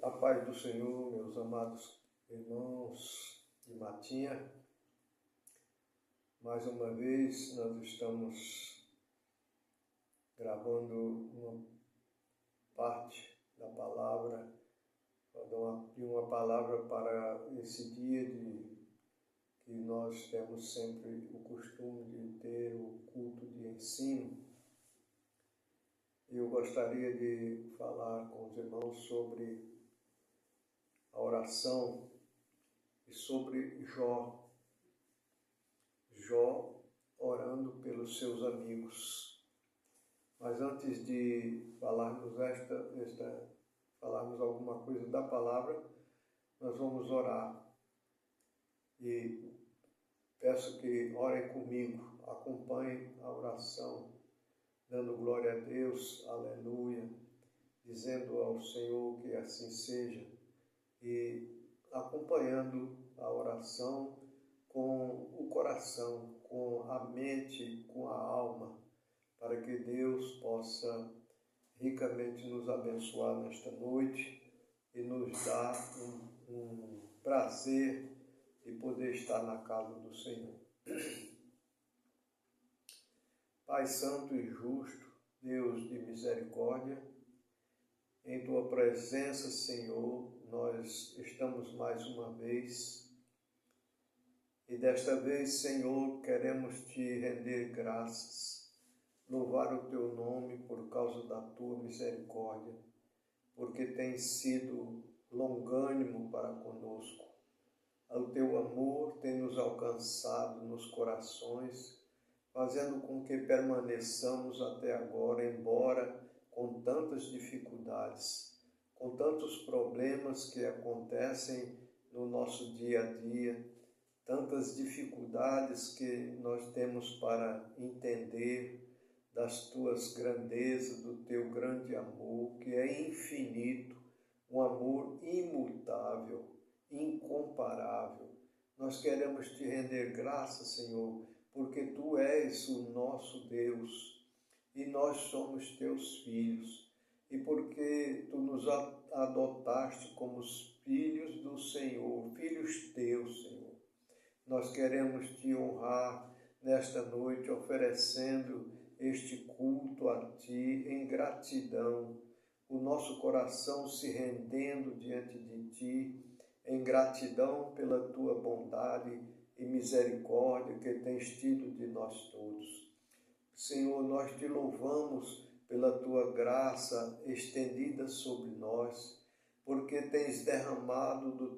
A paz do Senhor, meus amados irmãos de Matinha. Mais uma vez nós estamos gravando uma parte da palavra, uma palavra para esse dia que nós temos sempre o costume de ter o culto de ensino. Eu gostaria de falar com os irmãos sobre a oração e sobre Jó orando pelos seus amigos. Mas antes de falarmos falarmos alguma coisa da palavra, nós vamos orar. E peço que orem comigo, acompanhem a oração, dando glória a Deus, aleluia, dizendo ao Senhor que assim seja, e acompanhando a oração com o coração, com a mente, com a alma, para que Deus possa ricamente nos abençoar nesta noite e nos dar um prazer de poder estar na casa do Senhor. Pai santo e justo, Deus de misericórdia, em Tua presença, Senhor, nós estamos mais uma vez. E desta vez, Senhor, queremos Te render graças, louvar o Teu nome por causa da Tua misericórdia, porque tem sido longânimo para conosco. O Teu amor tem nos alcançado nos corações, fazendo com que permaneçamos até agora, embora com tantas dificuldades, com tantos problemas que acontecem no nosso dia a dia, tantas dificuldades que nós temos para entender das Tuas grandezas, do Teu grande amor, que é infinito, um amor imutável, incomparável. Nós queremos Te render graças, Senhor, porque Tu és o nosso Deus e nós somos Teus filhos, e porque Tu nos adotaste como os filhos do Senhor, filhos Teus, Senhor. Nós queremos Te honrar nesta noite, oferecendo este culto a Ti em gratidão, o nosso coração se rendendo diante de Ti, em gratidão pela Tua bondade e misericórdia que tens tido de nós todos. Senhor, nós Te louvamos pela Tua graça estendida sobre nós, porque tens derramado do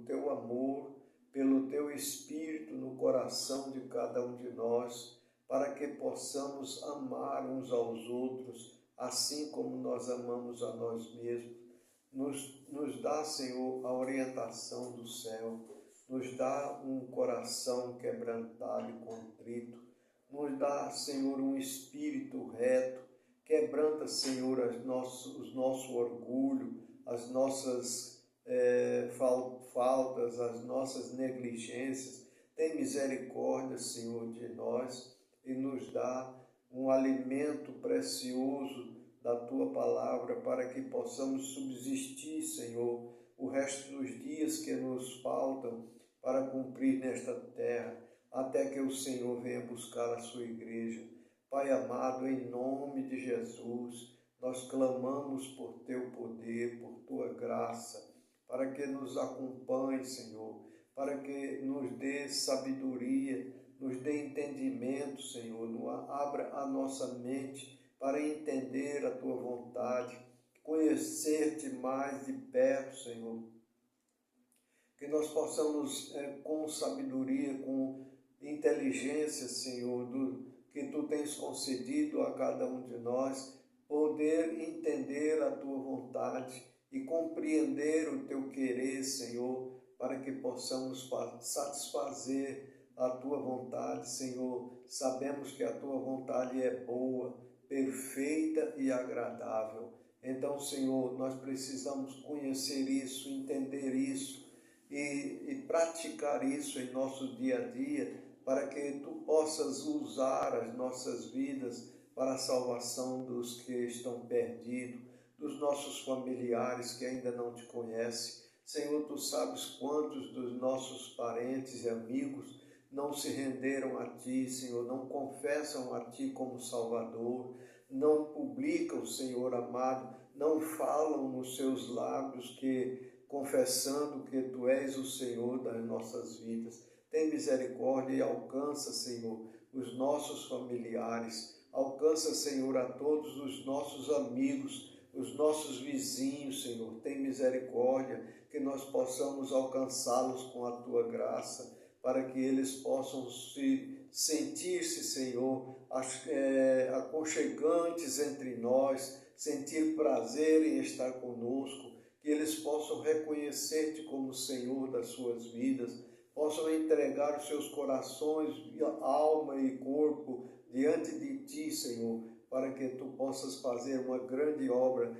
teu amor, pelo Teu Espírito no coração de cada um de nós, para que possamos amar uns aos outros, assim como nós amamos a nós mesmos. Nos dá, Senhor, a orientação do céu, nos dá um coração quebrantado e contrito, nos dá, Senhor, um espírito reto, quebranta, Senhor, o nosso orgulho, as nossas faltas, as nossas negligências. Tem misericórdia, Senhor, de nós e nos dá um alimento precioso da Tua palavra para que possamos subsistir, Senhor, o resto dos dias que nos faltam para cumprir nesta terra, até que o Senhor venha buscar a sua igreja. Pai amado, em nome de Jesus, nós clamamos por Teu poder, por Tua graça, para que nos acompanhe, Senhor, para que nos dê sabedoria, nos dê entendimento, Senhor, abra a nossa mente para entender a Tua vontade, conhecer-Te mais de perto, Senhor, que nós possamos, com sabedoria, com inteligência, Senhor, que Tu tens concedido a cada um de nós, poder entender a Tua vontade e compreender o Teu querer, Senhor, para que possamos satisfazer a Tua vontade, Senhor. Sabemos que a Tua vontade é boa, perfeita e agradável. Então, Senhor, nós precisamos conhecer isso, entender isso, e praticar isso em nosso dia a dia, para que Tu possas usar as nossas vidas para a salvação dos que estão perdidos, dos nossos familiares que ainda não te conhecem. Senhor, tu sabes quantos dos nossos parentes e amigos não se renderam a ti, Senhor, não confessam a ti como Salvador, não publicam, Senhor amado, não falam nos seus lábios confessando que tu és o Senhor das nossas vidas. Tem misericórdia e alcança, Senhor, os nossos familiares. Alcança, Senhor, a todos os nossos amigos, os nossos vizinhos, Senhor. Tem misericórdia, que nós possamos alcançá-los com a tua graça, para que eles possam sentir-se, Senhor, aconchegantes entre nós, sentir prazer em estar conosco, que eles possam reconhecer-te como Senhor das suas vidas, possam entregar os seus corações, alma e corpo diante de ti, Senhor, para que tu possas fazer uma grande obra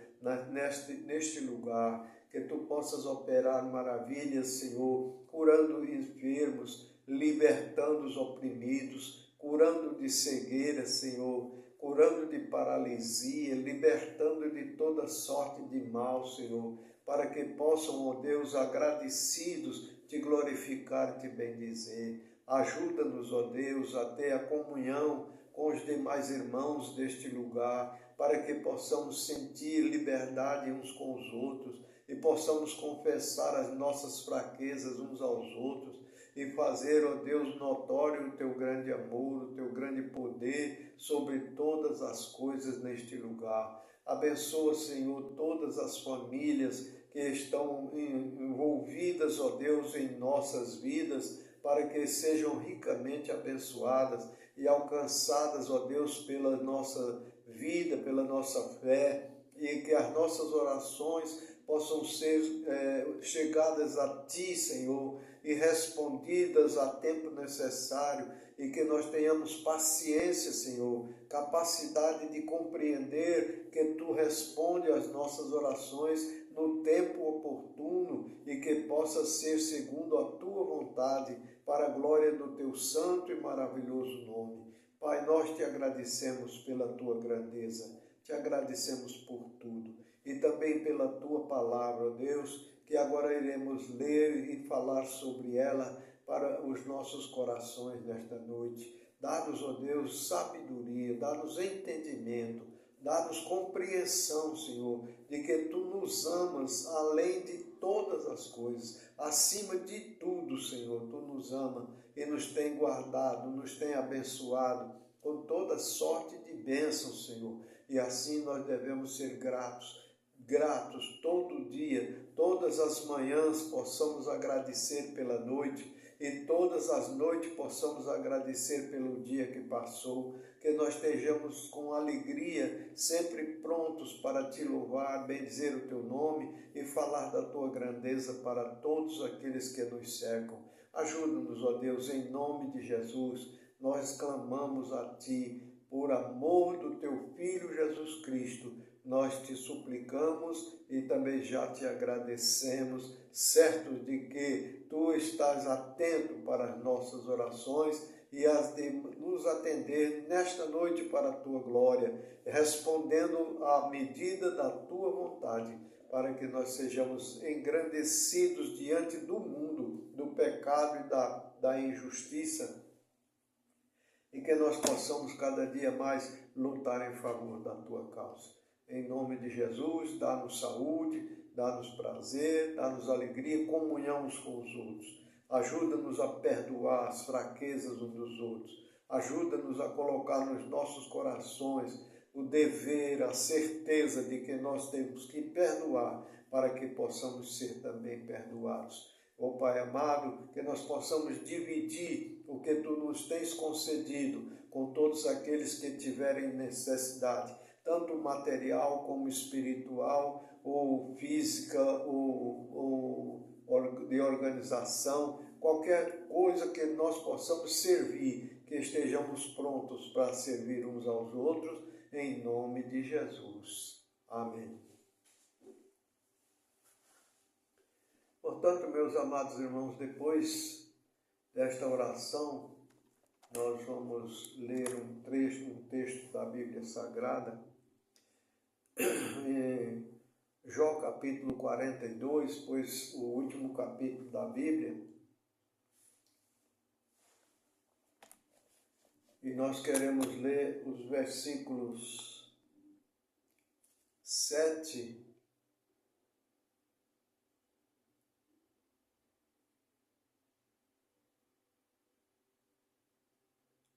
neste lugar, que tu possas operar maravilhas, Senhor, curando enfermos, libertando os oprimidos, curando de cegueira, Senhor, curando de paralisia, libertando de toda sorte de mal, Senhor, para que possam, ó Deus, agradecidos, te glorificar e te bendizer. Ajuda-nos, ó Deus, a ter a comunhão com os demais irmãos deste lugar, para que possamos sentir liberdade uns com os outros e possamos confessar as nossas fraquezas uns aos outros e fazer, ó Deus, notório o teu grande amor, o teu grande poder sobre todas as coisas neste lugar. Abençoa, Senhor, todas as famílias que estão envolvidas, ó Deus, em nossas vidas, para que sejam ricamente abençoadas e alcançadas, ó Deus, pela nossa vida, pela nossa fé, e que as nossas orações possam ser chegadas a Ti, Senhor, e respondidas a tempo necessário, e que nós tenhamos paciência, Senhor, capacidade de compreender que Tu respondes às nossas orações no tempo oportuno e que possa ser segundo a Tua vontade, para a glória do Teu santo e maravilhoso nome. Pai, nós te agradecemos pela Tua grandeza, te agradecemos por tudo e também pela Tua palavra, ó Deus, que agora iremos ler e falar sobre ela para os nossos corações nesta noite. Dá-nos, ó Deus, sabedoria, dá-nos entendimento, dá-nos compreensão, Senhor, de que Tu nos amas além de todas as coisas, acima de tudo, Senhor, Tu nos amas e nos tem guardado, nos tem abençoado com toda sorte de bênçãos, Senhor, e assim nós devemos ser gratos todo dia, todas as manhãs possamos agradecer pela noite e todas as noites possamos agradecer pelo dia que passou, que nós estejamos com alegria, sempre prontos para te louvar, bendizer o teu nome e falar da tua grandeza para todos aqueles que nos cercam. Ajuda-nos, ó Deus, em nome de Jesus, nós clamamos a ti, por amor do teu Filho Jesus Cristo, nós te suplicamos e também já te agradecemos, certos de que tu estás atento para as nossas orações e as de nos atender nesta noite para a tua glória, respondendo à medida da tua vontade, para que nós sejamos engrandecidos diante do mundo, do pecado e da injustiça, e que nós possamos cada dia mais lutar em favor da tua causa. Em nome de Jesus, dá-nos saúde, dá-nos prazer, dá-nos alegria, comunhão uns com os outros. Ajuda-nos a perdoar as fraquezas uns dos outros. Ajuda-nos a colocar nos nossos corações o dever, a certeza de que nós temos que perdoar para que possamos ser também perdoados. Ó Pai amado, que nós possamos dividir o que Tu nos tens concedido com todos aqueles que tiverem necessidade, tanto material como espiritual, ou física, ou de organização, qualquer coisa que nós possamos servir, que estejamos prontos para servir uns aos outros, em nome de Jesus. Amém. Portanto, meus amados irmãos, depois desta oração, nós vamos ler um texto da Bíblia Sagrada, Jó capítulo 42, pois o último capítulo da Bíblia. E nós queremos ler os versículos 7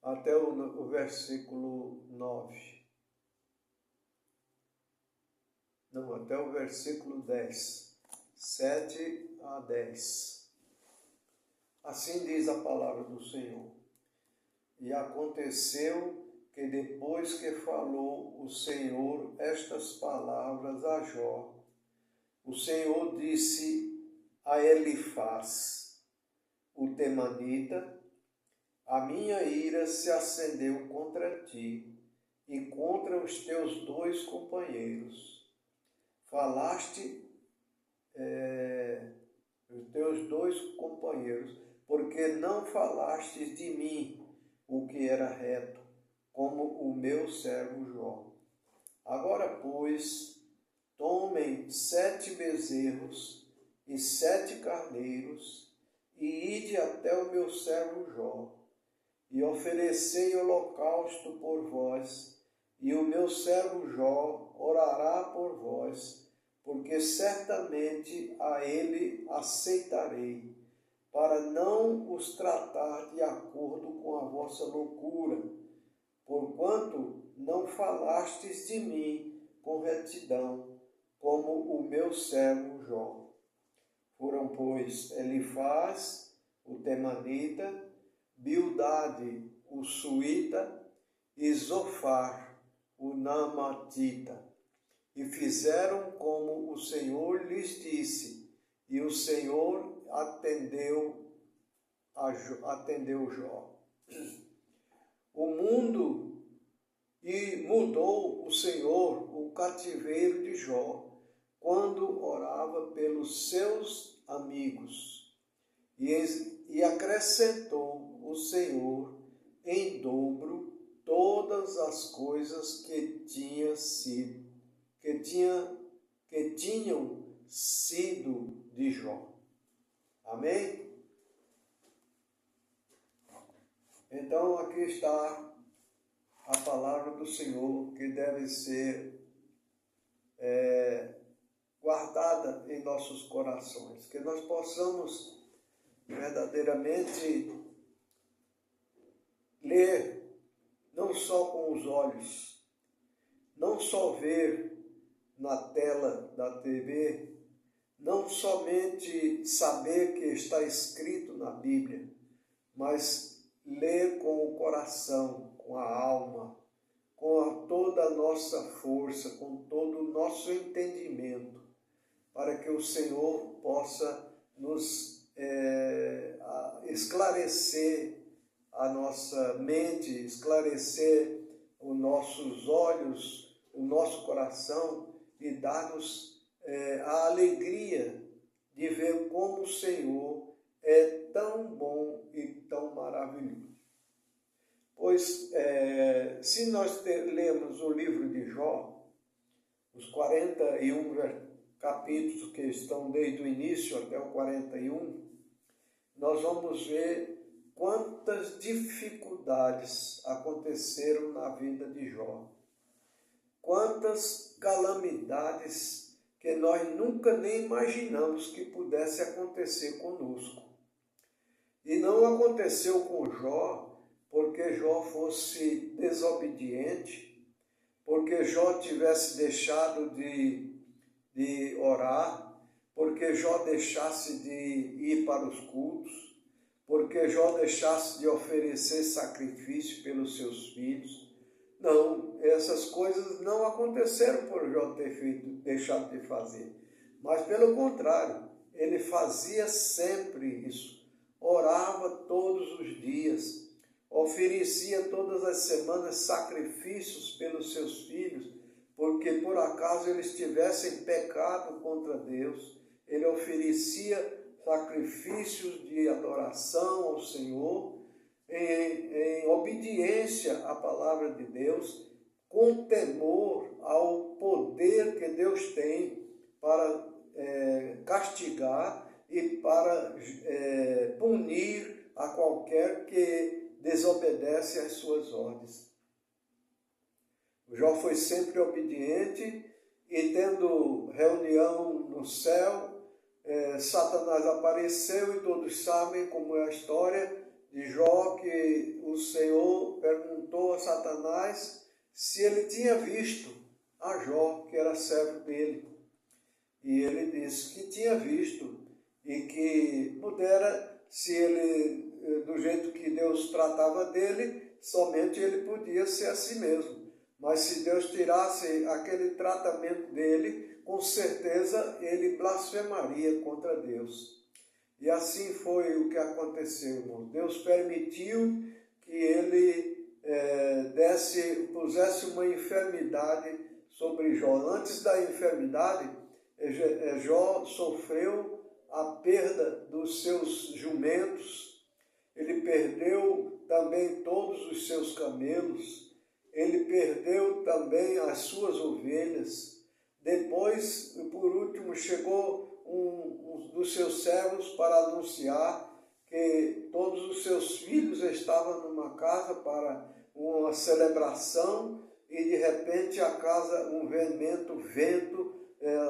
até o versículo 9. Não, até o versículo 10. 7 a 10. Assim diz a palavra do Senhor. E aconteceu que depois que falou o Senhor estas palavras a Jó, o Senhor disse a Elifaz, o temanita: a minha ira se acendeu contra ti e contra os teus dois companheiros. Falaste os teus dois companheiros, porque não falastes de mim o que era reto, como o meu servo Jó. Agora, pois, tomem 7 bezerros e 7 carneiros, e ide até o meu servo Jó, e oferecei holocausto por vós, e o meu servo Jó orará por vós, porque certamente a ele aceitarei, para não os tratar de acordo com a vossa loucura, porquanto não falastes de mim com retidão, como o meu servo Jó. Foram, pois, Elifaz, o temanita, Bildade, o suíta, e Zofar, o namatita, e fizeram como o Senhor lhes disse, e o Senhor atendeu Jó. O mundo, e mudou o Senhor o cativeiro de Jó, quando orava pelos seus amigos, e acrescentou o Senhor em dobro todas as coisas que tinham sido de Jó. Amém? Então aqui está a palavra do Senhor, que deve ser guardada em nossos corações, que nós possamos verdadeiramente ler, não só com os olhos, não só ver na tela da TV, não somente saber que está escrito na Bíblia, mas ler com o coração, com a alma, com toda a nossa força, com todo o nosso entendimento, para que o Senhor possa nos esclarecer a nossa mente, esclarecer os nossos olhos, o nosso coração, e dar-nos a alegria de ver como o Senhor é tão bom e tão maravilhoso. Pois, se nós lermos o livro de Jó, os 41 capítulos que estão desde o início até o 41, nós vamos ver quantas dificuldades aconteceram na vida de Jó. Quantas calamidades que nós nunca nem imaginamos que pudesse acontecer conosco. E não aconteceu com Jó porque Jó fosse desobediente, porque Jó tivesse deixado de orar, porque Jó deixasse de ir para os cultos, porque Jó deixasse de oferecer sacrifício pelos seus filhos. Não, essas coisas não aconteceram por Jó ter deixado de fazer. Mas, pelo contrário, ele fazia sempre isso. Orava todos os dias, oferecia todas as semanas sacrifícios pelos seus filhos, porque por acaso eles tivessem pecado contra Deus. Ele oferecia sacrifícios de adoração ao Senhor, em obediência à palavra de Deus, com temor ao poder que Deus tem para castigar e para punir a qualquer que desobedece às suas ordens. Jó foi sempre obediente e, tendo reunião no céu, Satanás apareceu e todos sabem como é a história de Jó, que o Senhor perguntou a Satanás se ele tinha visto a Jó, que era servo dele. E ele disse que tinha visto e que pudera, se ele, do jeito que Deus tratava dele, somente ele podia ser a si mesmo. Mas se Deus tirasse aquele tratamento dele, com certeza ele blasfemaria contra Deus. E assim foi o que aconteceu, irmão. Deus permitiu que ele pusesse uma enfermidade sobre Jó. Antes da enfermidade, Jó sofreu a perda dos seus jumentos, ele perdeu também todos os seus camelos, ele perdeu também as suas ovelhas. Depois, por último, chegou um dos seus servos para anunciar que todos os seus filhos estavam numa casa para uma celebração e de repente a casa, um vento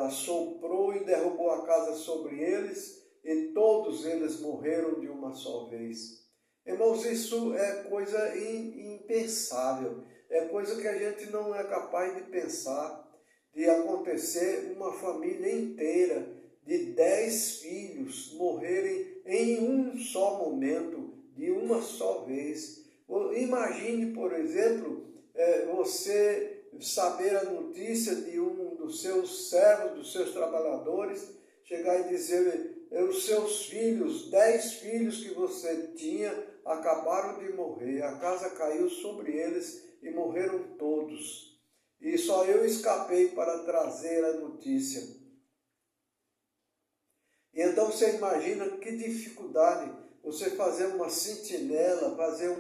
assoprou e derrubou a casa sobre eles e todos eles morreram de uma só vez. Irmãos, isso é coisa impensável, é coisa que a gente não é capaz de pensar, de acontecer uma família inteira de 10 filhos morrerem em um só momento, de uma só vez. Imagine, por exemplo, você saber a notícia de um dos seus servos, dos seus trabalhadores, chegar e dizer, os seus filhos, 10 filhos que você tinha, acabaram de morrer, a casa caiu sobre eles e morreram todos. E só eu escapei para trazer a notícia. E então você imagina que dificuldade você fazer uma sentinela, fazer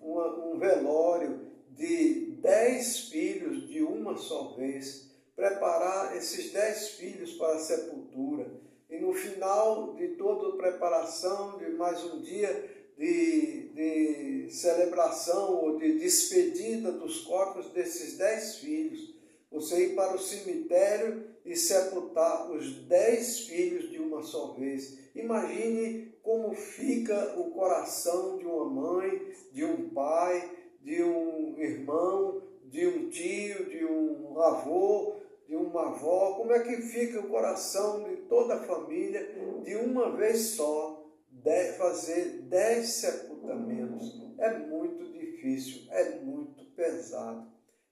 um velório de 10 filhos de uma só vez, preparar esses 10 filhos para a sepultura. E no final de toda a preparação, de mais um dia de celebração ou de despedida dos corpos desses 10 filhos, você ir para o cemitério e sepultar os 10 filhos de uma só vez. Imagine como fica o coração de uma mãe, de um pai, de um irmão, de um tio, de um avô, de uma avó. Como é que fica o coração de toda a família de uma vez só? Fazer 10 sepultamentos é muito difícil, é muito pesado.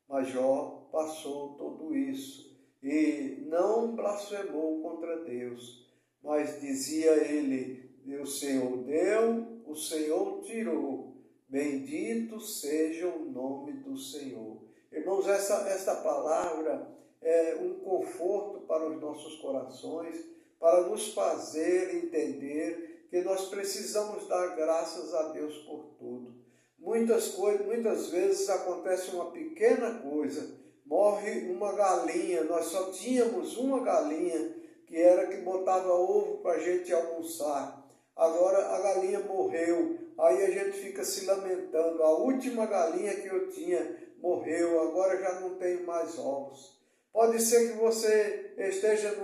Mas Jó passou tudo isso e não blasfemou contra Deus, mas dizia ele, o Senhor deu, o Senhor tirou, bendito seja o nome do Senhor. Irmãos, esta palavra é um conforto para os nossos corações, para nos fazer entender que nós precisamos dar graças a Deus por tudo. Muitas vezes acontece uma pequena coisa, morre uma galinha, nós só tínhamos uma galinha, que era que botava ovo para a gente almoçar. Agora a galinha morreu, aí a gente fica se lamentando, a última galinha que eu tinha morreu, agora já não tenho mais ovos. Pode ser que você esteja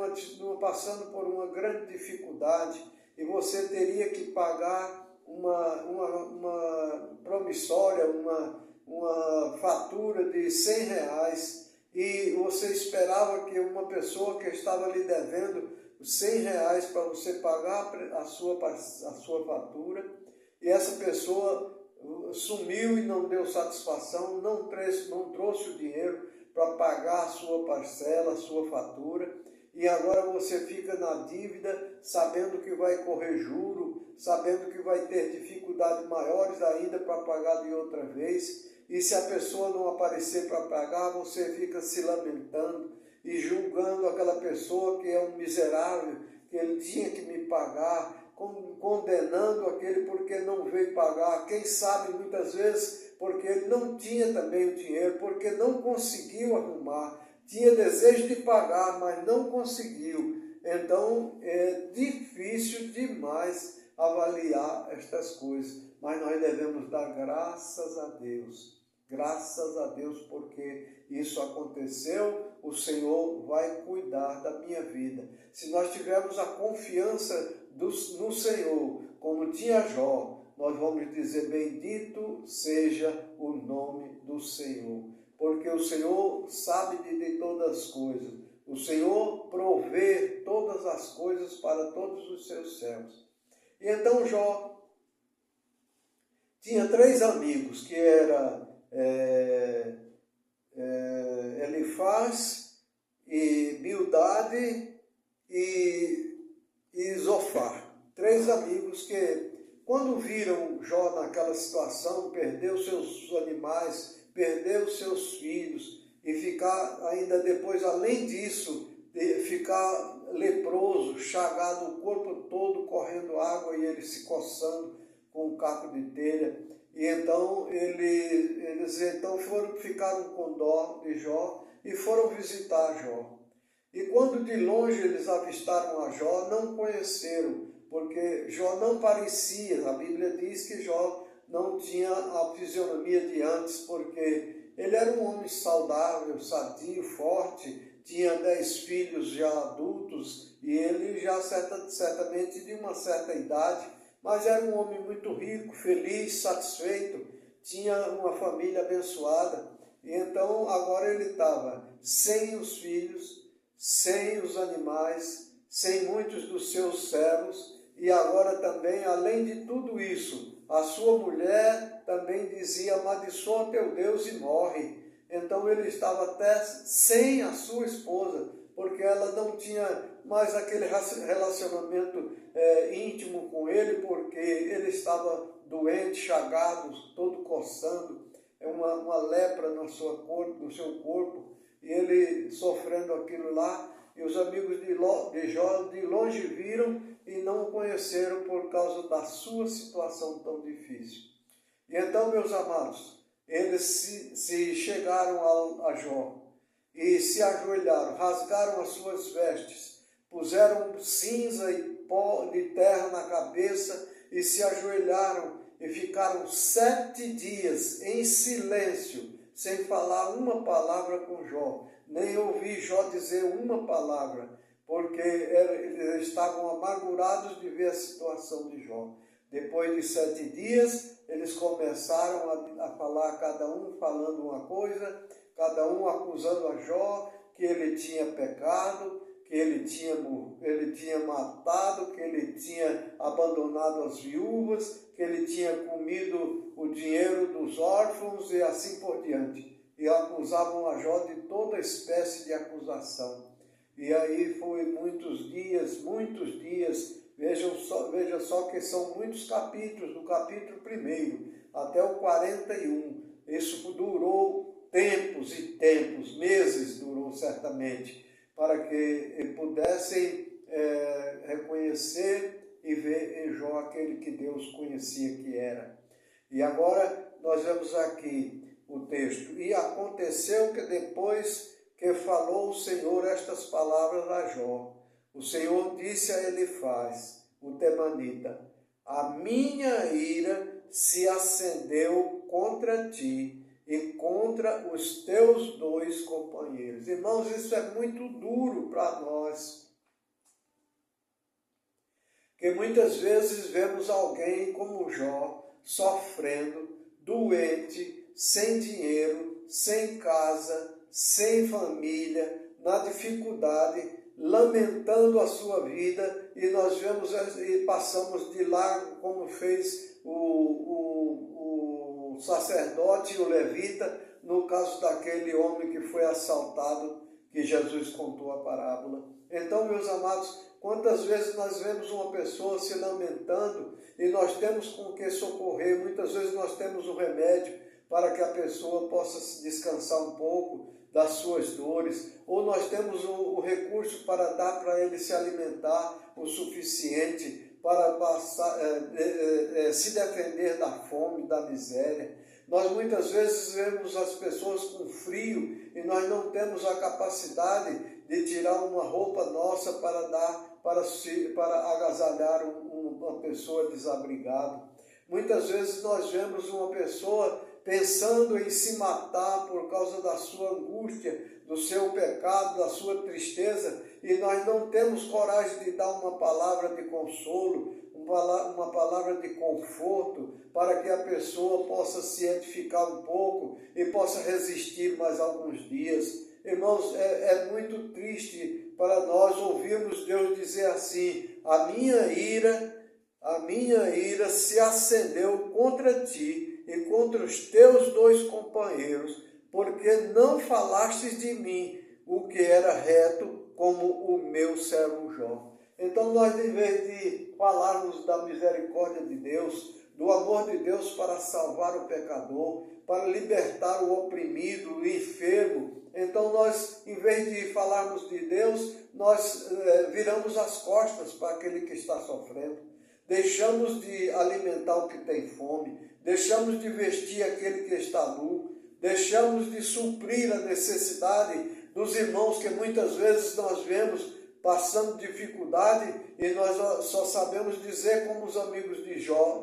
passando por uma grande dificuldade, e você teria que pagar uma promissória, uma fatura de R$100, e você esperava que uma pessoa que estava lhe devendo R$100 para você pagar a sua fatura, e essa pessoa sumiu e não deu satisfação, não trouxe o dinheiro para pagar a sua parcela, a sua fatura, e agora você fica na dívida, sabendo que vai correr juro, sabendo que vai ter dificuldades maiores ainda para pagar de outra vez, e se a pessoa não aparecer para pagar, você fica se lamentando e julgando aquela pessoa que é um miserável, que ele tinha que me pagar, condenando aquele porque não veio pagar, quem sabe muitas vezes porque ele não tinha também o dinheiro, porque não conseguiu arrumar, tinha desejo de pagar, mas não conseguiu. Então é difícil demais avaliar estas coisas, mas nós devemos dar graças a Deus. Graças a Deus porque isso aconteceu, o Senhor vai cuidar da minha vida. Se nós tivermos a confiança no Senhor, como tinha Jó, nós vamos dizer, bendito seja o nome do Senhor, porque o Senhor sabe de todas as coisas, o Senhor provê todas as coisas para todos os seus servos. E então Jó tinha 3 amigos, que era Elifaz, e Bildade e Zofar. 3 amigos que, quando viram Jó naquela situação, perdeu seus animais, perdeu seus filhos, e ficar ainda depois, além disso, ficar leproso, chagado o corpo todo, correndo água e ele se coçando com um caco de telha. E então eles ficaram com dó de Jó e foram visitar Jó. E quando de longe eles avistaram a Jó, não conheceram, porque Jó não parecia, a Bíblia diz que Jó não tinha a fisionomia de antes, porque ele era um homem saudável, sadio, forte, tinha 10 filhos já adultos, e ele já certamente de uma certa idade, mas era um homem muito rico, feliz, satisfeito, tinha uma família abençoada. E então agora ele estava sem os filhos, sem os animais, sem muitos dos seus servos, e agora também, além de tudo isso, a sua mulher também dizia, amaldiçoa teu Deus e morre. Então ele estava até sem a sua esposa, porque ela não tinha mais aquele relacionamento íntimo com ele, porque ele estava doente, chagado, todo coçando, uma lepra no seu corpo, e ele sofrendo aquilo lá, e os amigos de Jó de longe viram e não o conheceram por causa da sua situação tão difícil. E então, meus amados, eles se chegaram a Jó e se ajoelharam, rasgaram as suas vestes, puseram cinza e pó de terra na cabeça e se ajoelharam e ficaram 7 dias em silêncio, sem falar uma palavra com Jó, nem ouvir Jó dizer uma palavra, porque eles estavam amargurados de ver a situação de Jó. Depois de 7 dias, eles começaram a falar, cada um falando uma coisa, cada um acusando a Jó que ele tinha pecado, que ele tinha matado, que ele tinha abandonado as viúvas, que ele tinha comido o dinheiro dos órfãos e assim por diante. E acusavam a Jó de toda espécie de acusação. E aí foi muitos dias, veja só que são muitos capítulos, do capítulo 1 até o 41. Isso durou tempos e tempos, meses durou certamente, para que pudessem reconhecer e ver em Jó aquele que Deus conhecia que era. E agora nós vemos aqui o texto. E aconteceu que depois que falou o Senhor estas palavras a Jó, o Senhor disse a Elifaz, o temanita, a minha ira se acendeu contra ti e contra os teus 2 companheiros. Irmãos, isso é muito duro para nós, porque muitas vezes vemos alguém como Jó sofrendo, doente, sem dinheiro, sem casa, sem família, na dificuldade, lamentando a sua vida, e nós vemos e passamos de lá, como fez o sacerdote e o levita, no caso daquele homem que foi assaltado, que Jesus contou a parábola. Então, meus amados, quantas vezes nós vemos uma pessoa se lamentando e nós temos com que socorrer, muitas vezes nós temos um remédio para que a pessoa possa descansar um pouco das suas dores, ou nós temos o recurso para dar para ele se alimentar o suficiente para se defender da fome, da miséria. Nós muitas vezes vemos as pessoas com frio e nós não temos a capacidade de tirar uma roupa nossa para dar, para agasalhar uma pessoa desabrigada. Muitas vezes nós vemos uma pessoa pensando em se matar por causa da sua angústia, do seu pecado, da sua tristeza, e nós não temos coragem de dar uma palavra de consolo, uma palavra de conforto, para que a pessoa possa se edificar um pouco e possa resistir mais alguns dias. Irmãos, é muito triste para nós ouvirmos Deus dizer assim: a minha ira se acendeu contra ti e contra os teus 2 companheiros, porque não falastes de mim o que era reto, como o meu servo Jó. Então nós, em vez de falarmos da misericórdia de Deus, do amor de Deus para salvar o pecador, para libertar o oprimido, o enfermo, então nós, em vez de falarmos de Deus, nós viramos as costas para aquele que está sofrendo. Deixamos de alimentar o que tem fome, deixamos de vestir aquele que está nu, deixamos de suprir a necessidade dos irmãos que muitas vezes nós vemos passando dificuldade e nós só sabemos dizer como os amigos de Jó,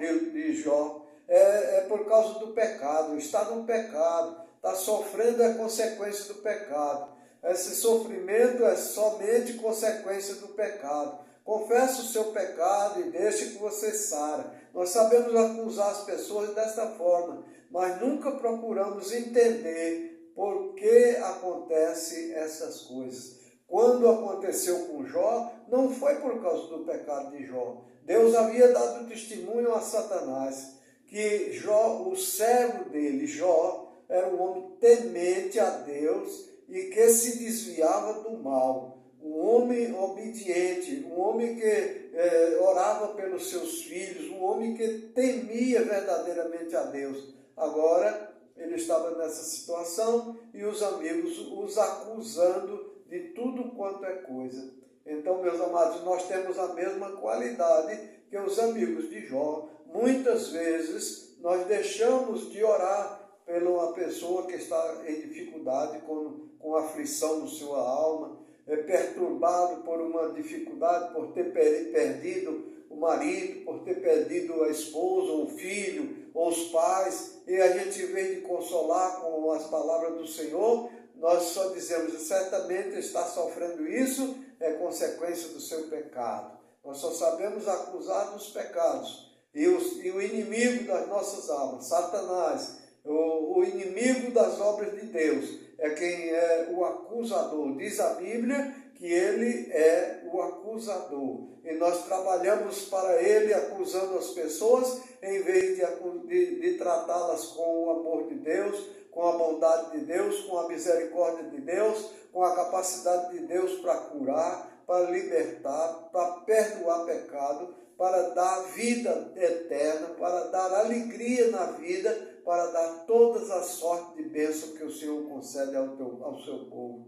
é por causa do pecado, está no pecado, está sofrendo é consequência do pecado. Esse sofrimento é somente consequência do pecado. Confesse o seu pecado e deixe que você sara. Nós sabemos acusar as pessoas desta forma, mas nunca procuramos entender por que acontecem essas coisas. Quando aconteceu com Jó, não foi por causa do pecado de Jó. Deus havia dado testemunho a Satanás que Jó, o servo dele, Jó, era um homem temente a Deus e que se desviava do mal. Um homem obediente, um homem que orava pelos seus filhos, um homem que temia verdadeiramente a Deus. Agora, ele estava nessa situação e os amigos os acusando de tudo quanto é coisa. Então, meus amados, nós temos a mesma qualidade que os amigos de Jó. Muitas vezes nós deixamos de orar pela uma pessoa que está em dificuldade, com aflição no sua alma, perturbado por uma dificuldade, por ter perdido o marido, por ter perdido a esposa, ou o filho, ou os pais, e a gente, em vez de consolar com as palavras do Senhor, nós só dizemos: certamente está sofrendo isso, é consequência do seu pecado. Nós só sabemos acusar dos pecados. E o inimigo das nossas almas, Satanás, o inimigo das obras de Deus, é quem é o acusador. Diz a Bíblia que ele é o acusador. E nós trabalhamos para ele acusando as pessoas, em vez de tratá-las com o amor de Deus, com a bondade de Deus, com a misericórdia de Deus, com a capacidade de Deus para curar, para libertar, para perdoar pecado, para dar vida eterna, para dar alegria na vida, para dar todas as sortes de bênção que o Senhor concede ao seu povo.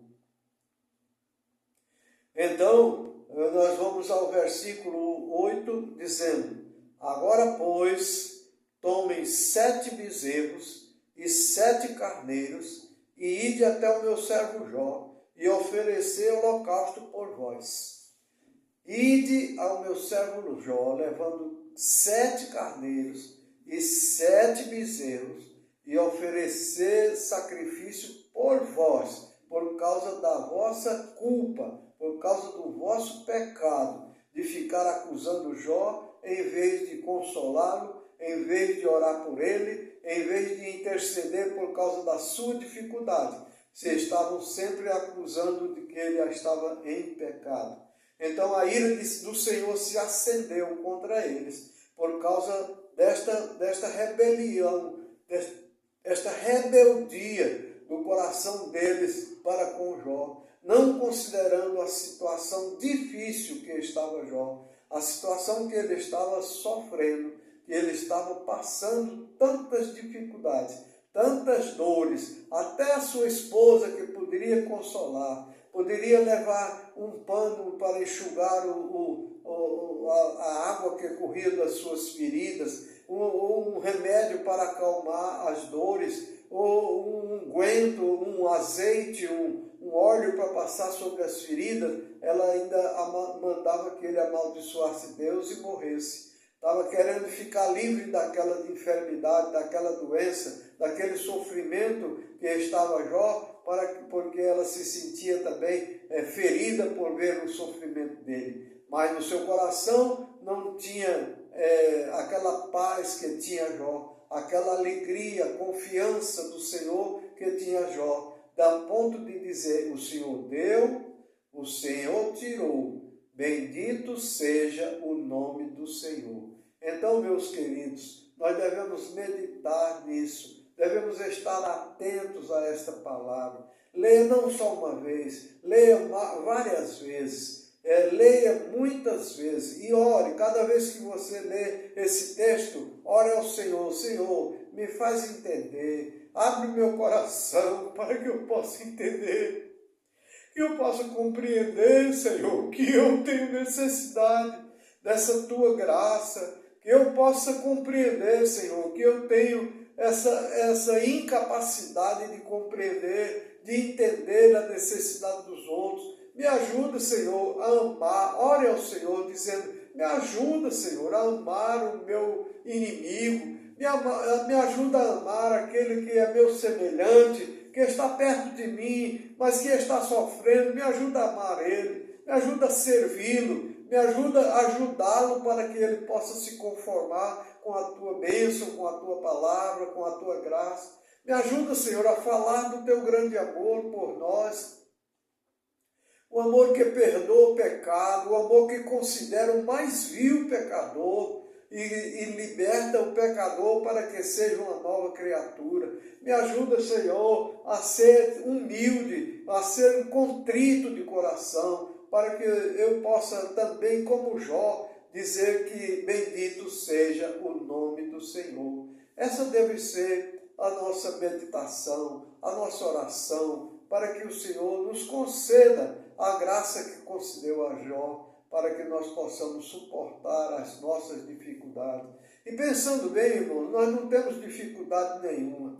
Então, nós vamos ao versículo 8, dizendo: agora, pois, tomem 7 bezerros e 7 carneiros, e ide até o meu servo Jó, e oferecer holocausto por vós. Ide ao meu servo Jó, levando 7 carneiros e 7 bezerros, e oferecer sacrifício por vós, por causa da vossa culpa, por causa do vosso pecado, de ficar acusando Jó, em vez de consolá-lo, em vez de orar por ele, em vez de interceder por causa da sua dificuldade. Vocês estavam sempre acusando de que ele estava em pecado. Então a ira do Senhor se acendeu contra eles, por causa desta rebelião, desta rebeldia do coração deles para com Jó, não considerando a situação difícil que estava Jó, a situação que ele estava sofrendo, que ele estava passando tantas dificuldades, tantas dores, até a sua esposa que poderia consolar, poderia levar um pano para enxugar a água que corria das suas feridas, um remédio para acalmar as dores, ou um unguento, um azeite, um óleo para passar sobre as feridas, ela ainda mandava que ele amaldiçoasse Deus e morresse. Estava querendo ficar livre daquela enfermidade, daquela doença, daquele sofrimento que estava Jó, porque ela se sentia também ferida por ver o sofrimento dele. Mas no seu coração não tinha aquela paz que tinha Jó, aquela alegria, confiança do Senhor que tinha Jó, a ponto de dizer: o Senhor deu, o Senhor tirou, bendito seja o nome do Senhor. Então, meus queridos, nós devemos meditar nisso, devemos estar atentos a esta palavra. Leia não só uma vez, leia várias vezes, leia muitas vezes e ore. Cada vez que você lê esse texto, ore ao Senhor: Senhor, me faz entender, abre meu coração para que eu possa entender, que eu possa compreender, Senhor, que eu tenho necessidade dessa tua graça, que eu possa compreender, Senhor, que eu tenho essa incapacidade de compreender, de entender a necessidade dos outros. Me ajuda, Senhor, a amar. Ore ao Senhor dizendo: me ajuda, Senhor, a amar o meu inimigo, me ajuda a amar aquele que é meu semelhante, que está perto de mim, mas que está sofrendo. Me ajuda a amar ele, me ajuda a servi-lo, me ajuda a ajudá-lo para que ele possa se conformar com a tua bênção, com a tua palavra, com a tua graça. Me ajuda, Senhor, a falar do teu grande amor por nós, o amor que perdoa o pecado, o amor que considera o mais vil pecador e liberta o pecador para que seja uma nova criatura. Me ajuda, Senhor, a ser humilde, a ser contrito de coração, para que eu possa também, como Jó, dizer que bendito seja o nome do Senhor. Essa deve ser a nossa meditação, a nossa oração, para que o Senhor nos conceda a graça que concedeu a Jó, para que nós possamos suportar as nossas dificuldades. E pensando bem, irmãos, nós não temos dificuldade nenhuma.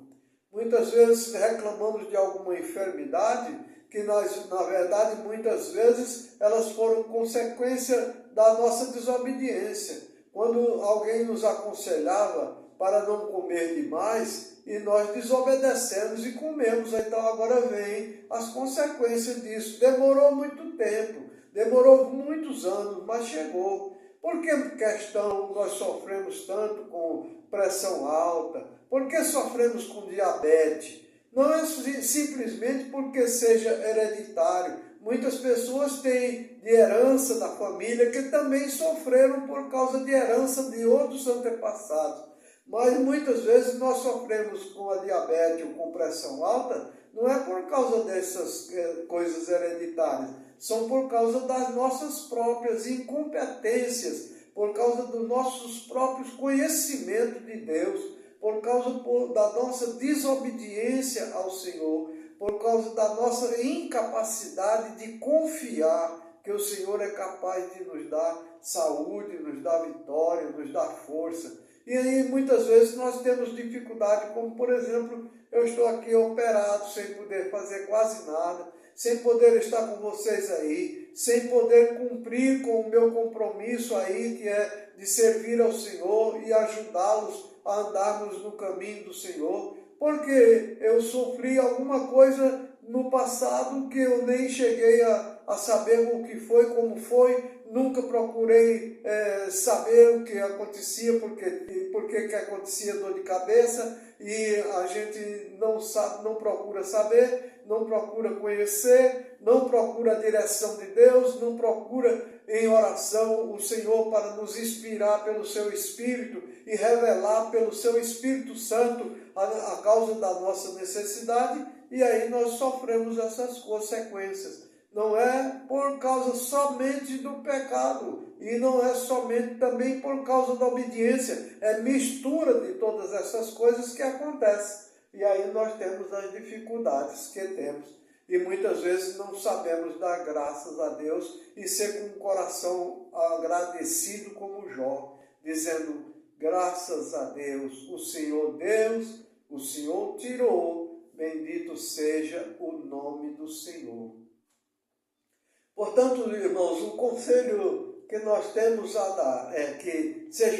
Muitas vezes reclamamos de alguma enfermidade, que nós, na verdade, muitas vezes elas foram consequência da nossa desobediência. Quando alguém nos aconselhava para não comer demais, e nós desobedecemos e comemos, então agora vem as consequências disso. Demorou muito tempo, demorou muitos anos, mas chegou. Por que questão nós sofremos tanto com pressão alta? Por que sofremos com diabetes? Não é simplesmente porque seja hereditário. Muitas pessoas têm de herança da família que também sofreram por causa de herança de outros antepassados. Mas muitas vezes nós sofremos com a diabetes ou com pressão alta, não é por causa dessas coisas hereditárias, são por causa das nossas próprias incompetências, por causa dos nossos próprios conhecimentos de Deus, por causa da nossa desobediência ao Senhor, por causa da nossa incapacidade de confiar que o Senhor é capaz de nos dar saúde, nos dar vitória, nos dar força. E aí muitas vezes nós temos dificuldade, como por exemplo, eu estou aqui operado, sem poder fazer quase nada, sem poder estar com vocês aí, sem poder cumprir com o meu compromisso aí, que é de servir ao Senhor e ajudá-los a andarmos no caminho do Senhor, porque eu sofri alguma coisa no passado que eu nem cheguei a saber o que foi, como foi, nunca procurei saber o que acontecia, porque que acontecia dor de cabeça, e a gente não sabe, não procura saber, não procura conhecer, não procura a direção de Deus, não procura em oração o Senhor para nos inspirar pelo seu Espírito e revelar pelo seu Espírito Santo a causa da nossa necessidade, e aí nós sofremos essas consequências. Não é por causa somente do pecado, e não é somente também por causa da obediência, é mistura de todas essas coisas que acontecem. E aí nós temos as dificuldades que temos, e muitas vezes não sabemos dar graças a Deus e ser com o coração agradecido como Jó, dizendo: graças a Deus, o Senhor tirou, Bendito seja o nome do Senhor. Portanto, irmãos, o conselho que nós temos a dar é que sejamos